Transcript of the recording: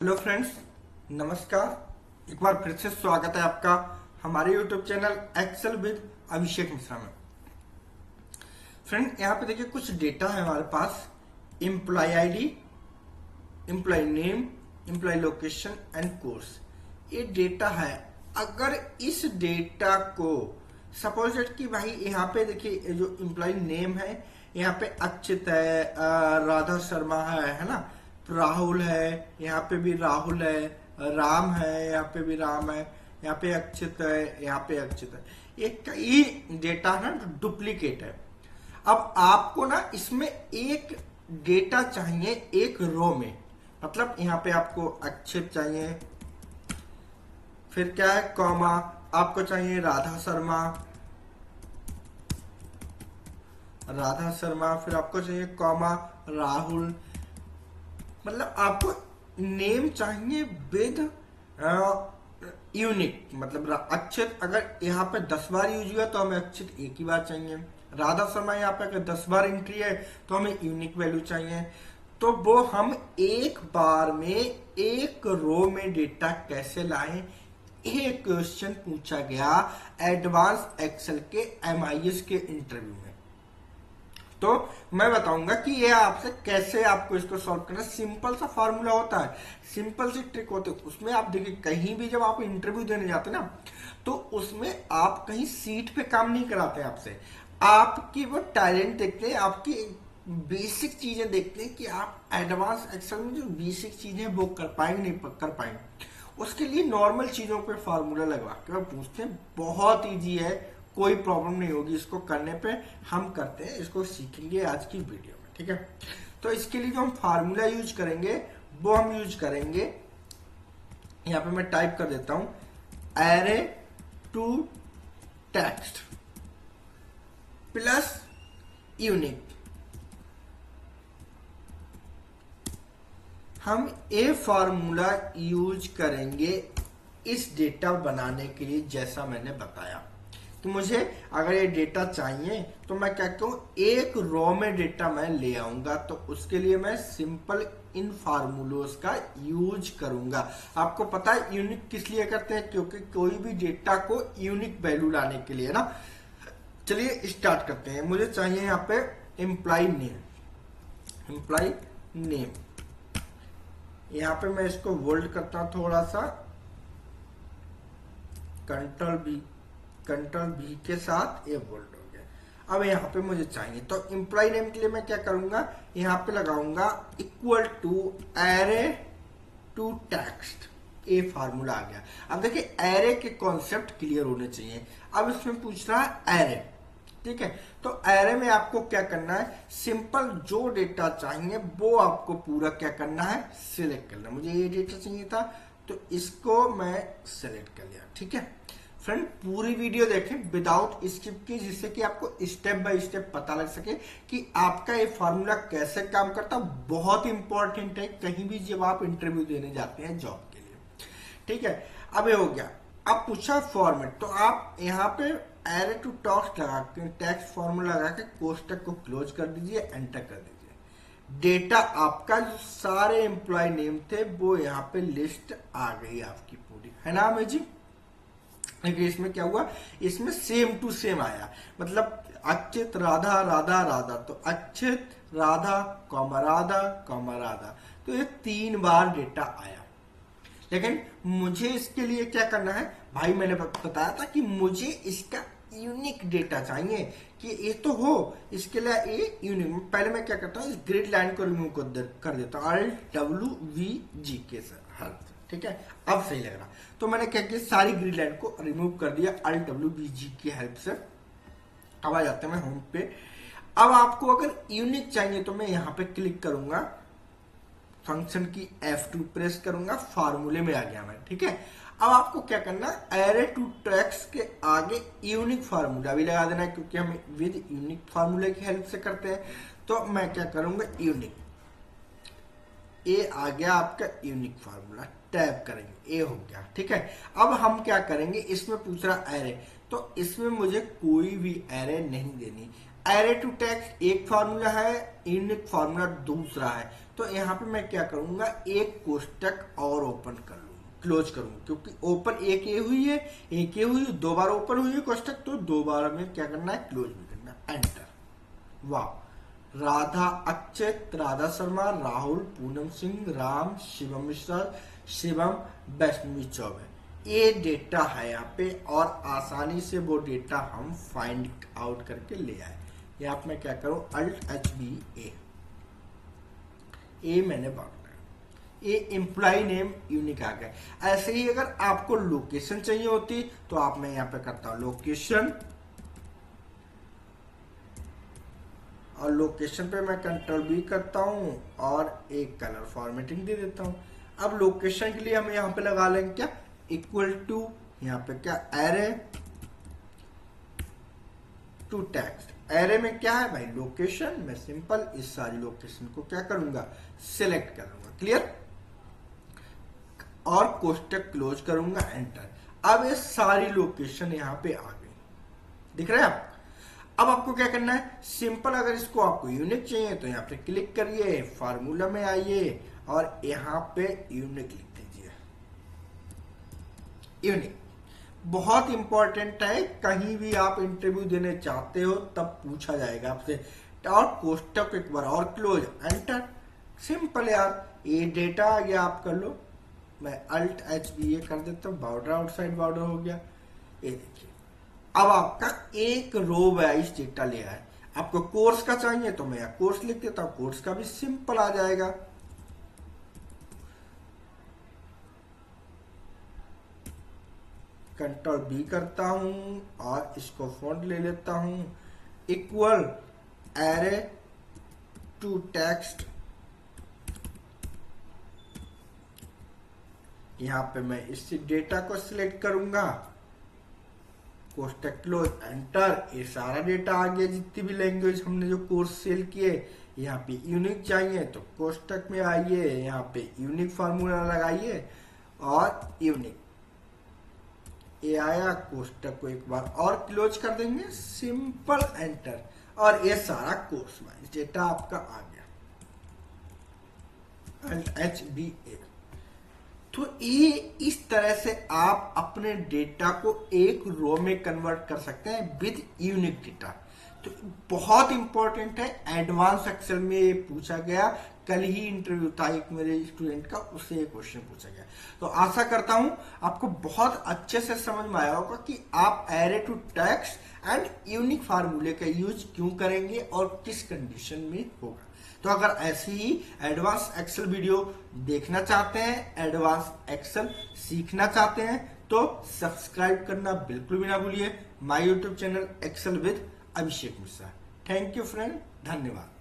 Hello friends, नमस्कार। एक बार फिर से स्वागत है आपका हमारे YouTube channel Excel with Abhishek Mishra में। फ्रेंड, यहाँ पे देखिए कुछ डेटा है हमारे पास। Employee ID, employee name, employee location and course, ये डेटा है। अगर इस डेटा को सपोज दैट कि भाई यहाँ पे देखिए ये जो एम्प्लॉय नेम है, यहाँ पे अक्षित है, राधा शर्मा है ना, राहुल है, यहाँ पे भी राहुल है, राम है, यहाँ पे भी राम है, यहाँ पे अक्षित है, यहाँ पे अक्षित है। ये कई डेटा है ना, डुप्लीकेट है। अब आपको ना इसमें एक डेटा चाहिए एक रो में, मतलब यहाँ पे आपको अक्षित चाहिए, फिर क्या है कॉमा, आपको चाहिए राधा शर्मा, राधा शर्मा, फिर आपको चाहिए कॉमा राहुल। मतलब आपको नेम चाहिए विद यूनिक, मतलब अक्षर अगर यहाँ पे 10 बार यूज हुआ तो हमें अक्षर एक ही बार चाहिए। राधा शर्मा यहाँ पे अगर 10 बार एंट्री है तो हमें यूनिक वैल्यू चाहिए। तो वो हम एक बार में एक रो में डेटा कैसे लाएं, ये क्वेश्चन पूछा गया एडवांस एक्सेल के एमआईएस के इंटरव्यू में। तो मैं बताऊंगा कि ये आपसे कैसे आपको इसको सॉल्व करना। सिंपल सा फॉर्मूला होता है, सिंपल सी ट्रिक होती है। उसमें आप देखिए कहीं भी जब आप इंटरव्यू देने जाते हैं ना, तो उसमें आप कहीं सीट पे काम नहीं कराते आपसे, आपकी वो टैलेंट देखते हैं, आपकी बेसिक चीजें देखते हैं कि आप एडवांस एक्सेल में जो बेसिक चीजें वो कर पाएंगे नहीं कर पाएंगे। उसके लिए नॉर्मल चीजों पे फॉर्मूला लगवा के पूछते हैं। बहुत ईजी है, कोई प्रॉब्लम नहीं होगी इसको करने पे। हम करते हैं, इसको सीखेंगे आज की वीडियो में, ठीक है। तो इसके लिए जो हम फार्मूला यूज करेंगे वो हम यूज करेंगे, यहां पे मैं टाइप कर देता हूं, array to text plus unique. हम ये फार्मूला यूज करेंगे इस डेटा बनाने के लिए, जैसा मैंने बताया कि मुझे अगर ये डेटा चाहिए तो मैं क्या कहूँ, एक रो में डेटा मैं ले आऊंगा। तो उसके लिए मैं सिंपल इन फार्मूलोस का यूज करूंगा। आपको पता है यूनिक किस लिए करते हैं, क्योंकि कोई भी डेटा को यूनिक वैल्यू लाने के लिए ना। चलिए स्टार्ट करते हैं। मुझे चाहिए यहाँ पे एम्प्लॉय नेम, एम्प्लॉय नेम। यहाँ पे मैं इसको बोल्ड करता हूं थोड़ा सा, कंट्रोल बी के साथ ये बोल्ड हो गया। अब यहाँ पे मुझे चाहिए तो एम्प्लॉय नेम के लिए मैं क्या करूंगा, यहाँ पे लगाऊंगा equal to array to text. ये फार्मूला आ गया। अब देखिए एरे के कॉन्सेप्ट क्लियर होने चाहिए। अब इसमें पूछ रहा है एरे, ठीक है। तो एरे में आपको क्या करना है, सिंपल जो डेटा चाहिए वो आपको पूरा क्या करना है, सिलेक्ट करना। मुझे ये डेटा चाहिए था तो इसको मैं सिलेक्ट कर लिया, ठीक है। फ्रेंड, पूरी वीडियो देखें विदाउट स्किप की, जिससे कि आपको स्टेप बाय स्टेप पता लग सके कि आपका ये फार्मूला कैसे काम करता है। बहुत इंपॉर्टेंट है कहीं भी जब आप इंटरव्यू देने जाते हैं जॉब के लिए, ठीक है। अब ये हो गया। अब पूछा फॉर्मेट, तो आप यहाँ पे एरे टू टेक्स्ट लगा के, टेक्स्ट फॉर्मूला लगा के कोष्टक को क्लोज कर दीजिए, एंटर कर दीजिए। डेटा आपका जो सारे एम्प्लॉय नेम थे वो यहाँ पे लिस्ट आ गई आपकी पूरी, है ना अमेजिंग। लेकिन इसमें क्या हुआ, इसमें सेम टू सेम आया, मतलब अक्षित राधा राधा राधा, तो अक्षित राधा कॉमा राधा कॉमा राधा, तो ये 3 बार डेटा आया। लेकिन मुझे इसके लिए क्या करना है भाई, मैंने बताया था कि मुझे इसका यूनिक डेटा चाहिए कि ये तो हो, इसके लिए ये यूनिक। पहले मैं क्या करता हूँ, इस ग्रिड लाइन को रिमूव कर देता हूँ, ALT-WVG के हेल्प, ठीक है। अब सही लग रहा। तो मैंने क्या किया, सारी ग्रिड लाइन को रिमूव कर दिया ALT-WVG की हेल्प से। अब आ जाते हैं मैं होम पे। अब आपको अगर यूनिक चाहिए तो मैं यहाँ पे क्लिक करूंगा, फंक्शन की F2 प्रेस करूंगा, फार्मूले में आ गया मैं, ठीक है। अब आपको क्या करना, एरे टू टेक्स्ट के आगे यूनिक फार्मूला भी लगा देना है, क्योंकि हम विद यूनिक फार्मूले की हेल्प से करते हैं। तो मैं क्या करूंगा, यूनिक, ये आ गया आपका यूनिक फार्मूला, टैब करेंगे, ये हो गया, ठीक है। अब हम क्या करेंगे, इसमें पूछ रहा एरे, तो इसमें मुझे कोई भी एरे नहीं देनी। एरे टू टेक्स्ट एक फार्मूला है, यूनिक फार्मूला दूसरा है। तो यहाँ पे मैं क्या करूंगा, एक कोष्टक और ओपन कर लूंगा, क्लोज करूंगा, क्योंकि ओपन एक ये हुई है, एक ये हुई, दो बार ओपन हुई है कोष्टक, तो दो बार हमें क्या करना है, क्लोज भी करना है। एंटर। वाह, राधा अक्षत, राधा शर्मा, राहुल, पूनम सिंह, राम, शिवम मिश्रा, शिवम, वैष्णवी चौबे, ये डेटा है यहाँ पे, और आसानी से वो डेटा हम फाइंड आउट करके ले आए। यहाँ पे मैं क्या करूं, अल्ट एच बी ए मैंने बांटा, ये एम्प्लॉय नेम यूनिक आ गया। ऐसे ही अगर आपको लोकेशन चाहिए होती तो आप, मैं यहाँ पे करता हूं लोकेशन, और लोकेशन पे मैं कंट्रोल बी करता हूं और एक कलर फॉर्मेटिंग दे देता हूं। अब लोकेशन के लिए हम यहाँ पे लगा लेंगे क्या, इक्वल टू, यहाँ पे क्या, एरे टू टेक्स्ट। एरे में क्या है भाई, लोकेशन। मैं सिंपल इस सारी लोकेशन को क्या करूंगा, सिलेक्ट करूंगा। क्लियर। और कोष्टक क्लोज करूंगा, एंटर। अब ये सारी लोकेशन यहाँ पे आ गई, दिख रहा है आप। अब आपको क्या करना है, सिंपल, अगर इसको आपको यूनिक चाहिए तो यहाँ पे क्लिक करिए, फार्मूला में आइए और यहाँ पे यूनिक लिख दीजिए। यूनिक बहुत इंपॉर्टेंट है, कहीं भी आप इंटरव्यू देने चाहते हो तब पूछा जाएगा आपसे। और कोष्टक एक बार और क्लोज, एंटर। सिंपल यार, ये डेटा आ गया, आप कर लो। मैं अल्ट एच बी ए कर देता हूँ, बॉर्डर आउटसाइड बॉर्डर हो गया। ये देखिए, अब आपका एक रो वाइज डेटा ले आए। आपको कोर्स का चाहिए तो मैं यहाँ कोर्स लिख देता हूँ, कोर्स का भी सिंपल आ जाएगा। कंट्रोल बी करता हूं और इसको फॉन्ट ले लेता हूं, इक्वल एरे टू टेक्स्ट। यहां पे मैं इस डेटा को सिलेक्ट करूंगा, कोष्टक क्लोज, एंटर। ये सारा डेटा आ गया, जितनी भी लैंग्वेज हमने जो कोर्स सेल किए। यहाँ पे यूनिक चाहिए तो कोष्टक में आइए, यहाँ पे यूनिक फार्मूला लगाइए और यूनिक, ये आया। कोष्टक को एक बार और क्लोज कर देंगे, सिंपल, एंटर। और ये सारा कोर्स वाइज डेटा आपका आ गया, एच बी ए। तो ये इस तरह से आप अपने डेटा को एक रो में कन्वर्ट कर सकते हैं विद यूनिक डेटा। तो बहुत इंपॉर्टेंट है, एडवांस एक्सेल में ये पूछा गया। कल ही इंटरव्यू था एक मेरे स्टूडेंट का, उससे ये क्वेश्चन पूछा गया। तो आशा करता हूं आपको बहुत अच्छे से समझ में आया होगा कि आप array to text and unique फार्मूले का यूज क्यों करेंगे और किस कंडीशन में होगा। तो अगर ऐसी ही एडवांस एक्सेल वीडियो देखना चाहते हैं, एडवांस एक्सेल सीखना चाहते हैं, तो सब्सक्राइब करना बिल्कुल भी ना भूलिए my YouTube channel Excel with Abhishek Mishra. Thank you friend, धन्यवाद।